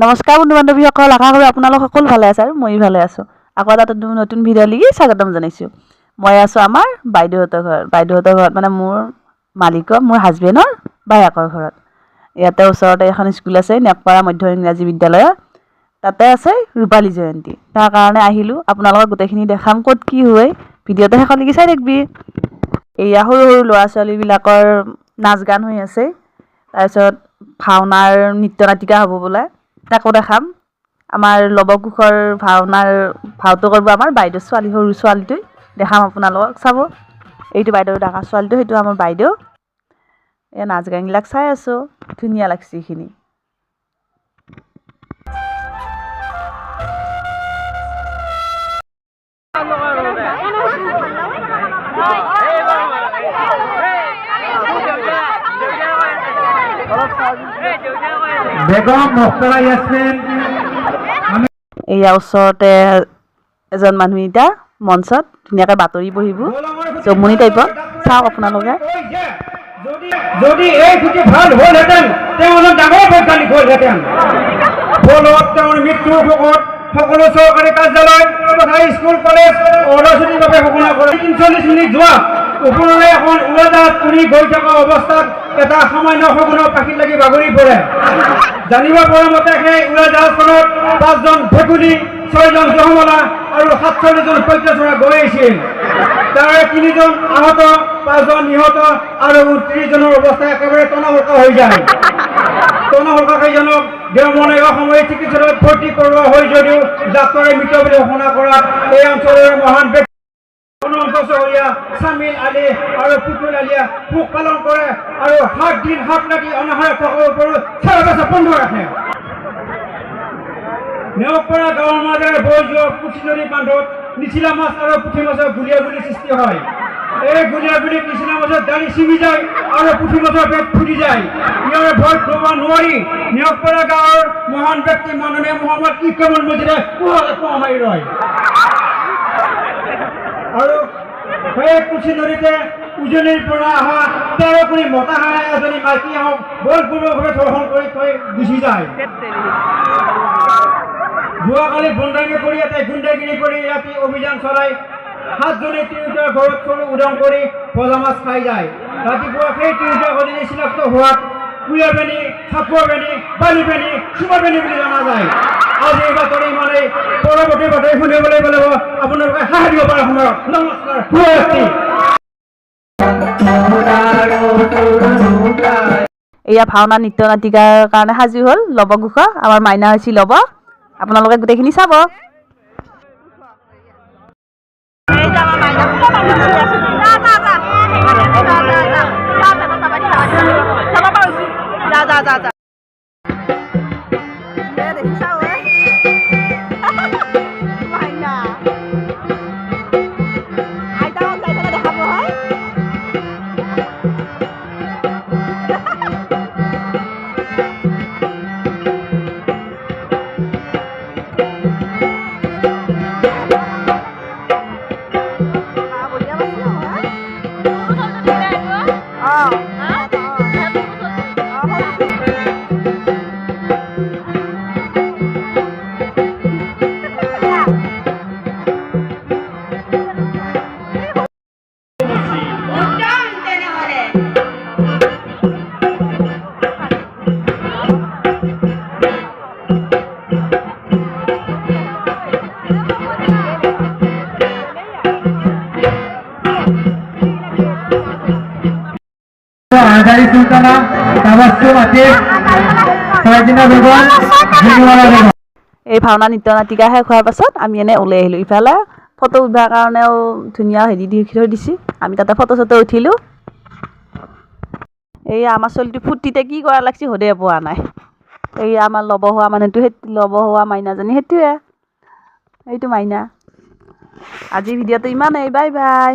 নমস্কাৰ বন্ধু বান্ধৱীসকল, আশা কৰোঁ আপোনালোক সকলো ভালে আছে আৰু ময়ো ভালে আছোঁ। আকৌ এটা নতুন ভিডিঅ' লাগি স্বাগতম জনাইছোঁ। মই আছোঁ আমাৰ বাইদেউহঁতৰ ঘৰত মানে মোৰ মালিকৰ, মোৰ হাজবেণ্ডৰ বায়েকৰ ঘৰত। ইয়াতে ওচৰতে এখন স্কুল আছে, নেকপাৰা মধ্য ইংৰাজী বিদ্যালয়। তাতে আছে ৰূপালী জয়ন্তী। তাৰ কাৰণে আহিলোঁ, আপোনালোকক গোটেইখিনি দেখাম ক'ত কি হয়। ভিডিঅ'টো শেষলৈকে চাই থাকিবি। এয়া সৰু সৰু ল'ৰা ছোৱালীবিলাকৰ নাচ গান হৈ আছে। তাৰপিছত ভাওনাৰ নৃত্য নাটিকা হ'ব বোলে, তাকো দেখাম। আমাৰ লৱকুশৰ ভাওটো কৰিব আমাৰ বাইদেউ ছোৱালী, সৰু ছোৱালীটোৱে দেখাম আপোনালোকক, চাব। এইটো বাইদেউৰ ডাঙৰ ছোৱালীটো, সেইটো আমাৰ বাইদেউ। এই নাচ গানবিলাক চাই আছোঁ, ধুনীয়া লাগছে এইখিনি। এয়া ওচৰতে এজন মানুহ এতিয়া মঞ্চত ধুনীয়াকৈ বাতৰি পঢ়িব, জমনি টাইপত। চাওক আপোনালোকে। যদি এই খুঁটি ভাল হ'লহেঁতেন, তেওঁ অলপ ডাঙৰ বৈজ্ঞানিক হ'লহেঁতেন। ফলত তেওঁৰ মৃত্যুৰ শোকত সকলো চৰকাৰী কাৰ্যালয় তথা স্কুল কলেজ অৰ্ধচলীৰ বাবে ঘোষণা কৰে। ৪৩ মিনিট যোৱা ওপৰলৈ এখন উৰাজাহাজ উৰি গৈ থকা অৱস্থাত এটা সামান্য সঘনৰ পাখিত লাগি বাগৰি পৰে। জানিব পৰা মতে সেই উৰাজাহাজখনত ৫জন ভেকুলী, ৬জন জহমলা আৰু ৪৭জন পঁইতাচোৰা গৈ আছিল। তাৰে ৩জন আহত, ৫জন নিহত আৰু ৩০জনৰ অৱস্থা একেবাৰে টনাহলকা হৈ যায়। টনাহলকা কেইজনক দেওমনে অসামৰিক চিকিৎসালয়ত ভৰ্তি কৰোৱা হয় যদিও ডাক্তৰে মৃত বুলি ঘোষণা কৰাত এই অঞ্চলৰ মহান ব্যক্তি অনন্ত চহৰীয়া, চামিল আলী আৰু পুতুল আলীয়ে শোক পালন কৰে আৰু ৭ দিন ৭ ৰাতি অনাহাৰে থকাৰ ওপৰত চাৰা বন্ধ ৰাখে। নেওপাৰা গাঁৱৰ মাজেৰে বৈ যোৱা পুঠি নদী বান্ধত নিচিলা মাছ আৰু পুঠি মাছৰ গুলিয়াগুলি সৃষ্টি হয়। এই গুলিয়াগুলিত নিচিলা মাছৰ দাড়ি ছিঙি যায় আৰু পুঠি মাছৰ পেট ফুটি যায়। ইয়াৰে ভয় ল'ব নোৱাৰি নেওপাৰা গাঁৱৰ মহান ব্যক্তি মাননীয় মহম্মদ ইকৰামুল মজিদে কোৱা মাৰি ৰয়। আৰু সেই পুঠি নদীতে উজনিৰ পৰা অহা ১৩ মতা হাঁহে এজনী মাইকী হাঁহক বলপূৰ্বকভাৱে ধৰ্ষণ কৰি থৈ গুচি যায়। যোৱাকালি বন্ধাঙ্গী কৰি ইয়াতে গুণ্ডাগিৰি কৰি ৰাতি অভিযান চলাই ৭জনে তিনিওটাৰ ঘৰত চৰু উদং কৰি ভজা মাছ খাই যায়। ৰাতিপুৱা সেই তিনিটা সজনী চিনাক্ত হোৱাত কুঁয়া বেনী, চাপুৱা বেনী, বালি বেনী, চুমা বেনী বুলি জনা যায়। আজি এই বাতৰি মানে পৰৱৰ্তী বাতৰি শুনিবলৈ পালে আপোনালোকে সাহস দিব পাৰে সময়ত। নমস্কাৰ, শুভৰাত্ৰি। এয়া ভাওনা নৃত্য নাটিকাৰ কাৰণে সাজু হ'ল লৱকুশ, আমাৰ মাইনা হৈছে লৱ। আপোনালোকে গোটেইখিনি চাব। আজাৰি সুলতানা, তাবাসসুম আতিক, সাইদিনা বেগম, জিনুৱাৰা বেগম। এই ভাওনা নৃত্য নাটিকা শেষ হোৱাৰ পাছত আমি এনে ওলাই আহিলোঁ। ইফালে ফটো উঠিবৰ কাৰণেও ধুনীয়া হেৰি দি থৈ দিছে, আমি তাতে ফটো চটো উঠিলোঁ। এই আমাৰ ছোৱালীটো ফূৰ্তিতে কি কৰা লাগছে সদে পোৱা নাই। এই আমাৰ ল'ব হোৱা মানুহটো, ল'ব হোৱা মাইনাজনী সেইটোৱে, এইটো মাইনা। আজিৰ ভিডিঅ'টো ইমানেই, বাই বাই।